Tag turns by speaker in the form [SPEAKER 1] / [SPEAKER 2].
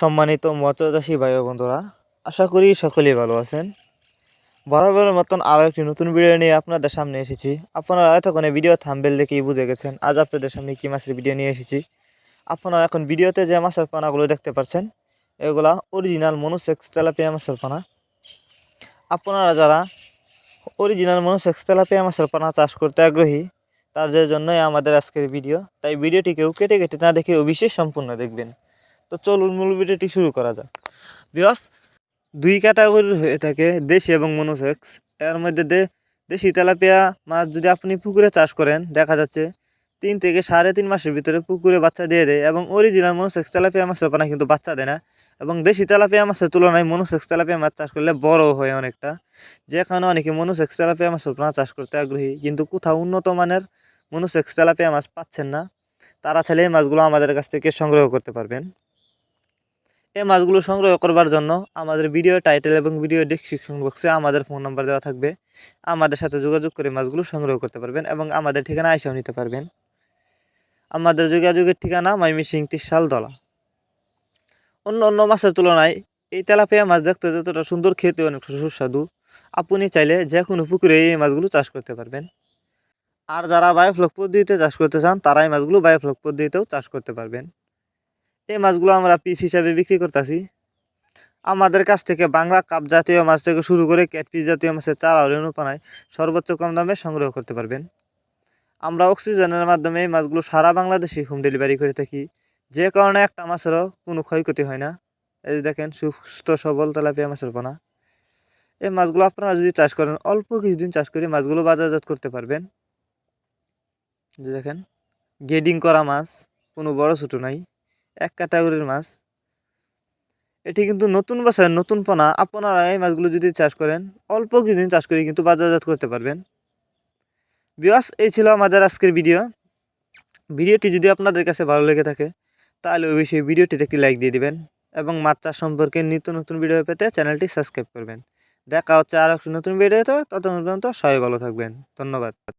[SPEAKER 1] সম্মানিত মৎস্য চাষী ভাই ও বন্ধুরা, আশা করি সকলেই ভালো আছেন। বরাবরের মতন আরও একটি নতুন ভিডিও নিয়ে আপনাদের সামনে এসেছি। আপনারা এতক্ষণ ভিডিও থাম্বনেল দেখেই বুঝে গেছেন আজ আপনাদের সামনে কী মাছের ভিডিও নিয়ে এসেছি। আপনারা এখন ভিডিওতে যে মাছের পানাগুলো দেখতে পাচ্ছেন এগুলা অরিজিনাল মনোসেক্স তেলাপিয়া মাছের পানা। আপনারা যারা অরিজিনাল মনোসেক্স তেলাপিয়া মাছের পানা চাষ করতে আগ্রহী তাদের জন্যই আমাদের আজকের ভিডিও, তাই ভিডিওটিকেও কেটে কেটে না দেখে অবশ্যই সম্পূর্ণ দেখবেন। তো চলুন মূল ভিডিওটি শুরু করা যাক। বিকজ দুই ক্যাটাগরির হয়ে থাকে দেশি এবং মনোসেক্স। এর মধ্যে দেশি তেলাপিয়া মাছ যদি আপনি পুকুরে চাষ করেন দেখা যাচ্ছে 3 থেকে 3.5 মাসের ভিতরে পুকুরে বাচ্চা দিয়ে দেয়, এবং অরিজিনাল মনোসেক্স তেলাপিয়া মাছের পানা কিন্তু বাচ্চা দেয় না। এবং দেশি তেলাপিয়া মাছের তুলনায় মনোসেক্স তেলাপিয়া মাছ চাষ করলে বড় হয় অনেকটা, যে কারণে অনেকে মনোসেক্স তেলাপিয়া মাছের পানা চাষ করতে আগ্রহী, কিন্তু কোথাও উন্নত মানের মনোসেক্স তেলাপিয়া মাছ পাচ্ছেন না। তারা চাইলে এই মাছগুলো আমাদের কাছ থেকে সংগ্রহ করতে পারবেন। এই মাছগুলো সংগ্রহ করবার জন্য আমাদের ভিডিও টাইটেল এবং ভিডিও ডেসক্রিপশন বক্সে আমাদের ফোন নাম্বার দেওয়া থাকবে। আমাদের সাথে যোগাযোগ করে মাছগুলো সংগ্রহ করতে পারবেন এবং আমাদের ঠিকানা এসেও নিতে পারবেন। আমাদের যোগাযোগের ঠিকানা ময়মনসিংহ ত্রিশালদলা। অন্য অন্য মাছের তুলনায় এই তেলাপিয়া মাছ দেখতে যতটা সুন্দর, খেতে অনেকটা সুস্বাদু। আপনি চাইলে যে কোনো পুকুরে এই মাছগুলো চাষ করতে পারবেন। আর যারা বায়োফ্লক পদ্ধতিতে চাষ করতে চান তারা এই মাছগুলো বায়োফ্লক পদ্ধতিতেও চাষ করতে পারবেন। এই মাছগুলো আমরা পিস হিসাবে বিক্রি করতেছি। আমাদের কাছ থেকে বাংলা কাপ জাতীয় মাছ থেকে শুরু করে ক্যাটফিশ জাতীয় মাছের চারা ও রেণুপানায় সর্বোচ্চ কম দামে সংগ্রহ করতে পারবেন। আমরা অক্সিজেনের মাধ্যমে এই মাছগুলো সারা বাংলাদেশে হোম ডেলিভারি করে থাকি, যে কারণে একটা মাছেরও কোনো ক্ষয়ক্ষতি হয় না। এই দেখেন সুস্থ সবল তেলাপিয়া মাছের পোনা। এই মাছগুলো আপনারা যদি চাষ করেন অল্প কিছুদিন চাষ করে মাছগুলো বাজারজাত করতে পারবেন। যে দেখেন গেডিং করা মাছ, কোনো বড় ছোটো নাই, এক ক্যাটাগরির মাছ। এটি কিন্তু নতুন বাসায় নতুন পোনা। আপনারা এই মাছগুলো যদি চাষ করেন অল্প কিছুদিন চাষ করে কিন্তু বাজারজাত করতে পারবেন। বিয়াস, এই ছিল আমাদের আজকের ভিডিও। ভিডিওটি যদি আপনাদের কাছে ভালো লেগে থাকে তাহলে অবশ্যই ভিডিওটিতে একটি লাইক দিয়ে দিবেন এবং মাছ চাষ সম্পর্কে নিত্য নতুন ভিডিও পেতে চ্যানেলটি সাবস্ক্রাইব করবেন। দেখা হচ্ছে আর একটি নতুন ভিডিওতে, ততক্ষণ পর্যন্ত সবাই ভালো থাকবেন। ধন্যবাদ।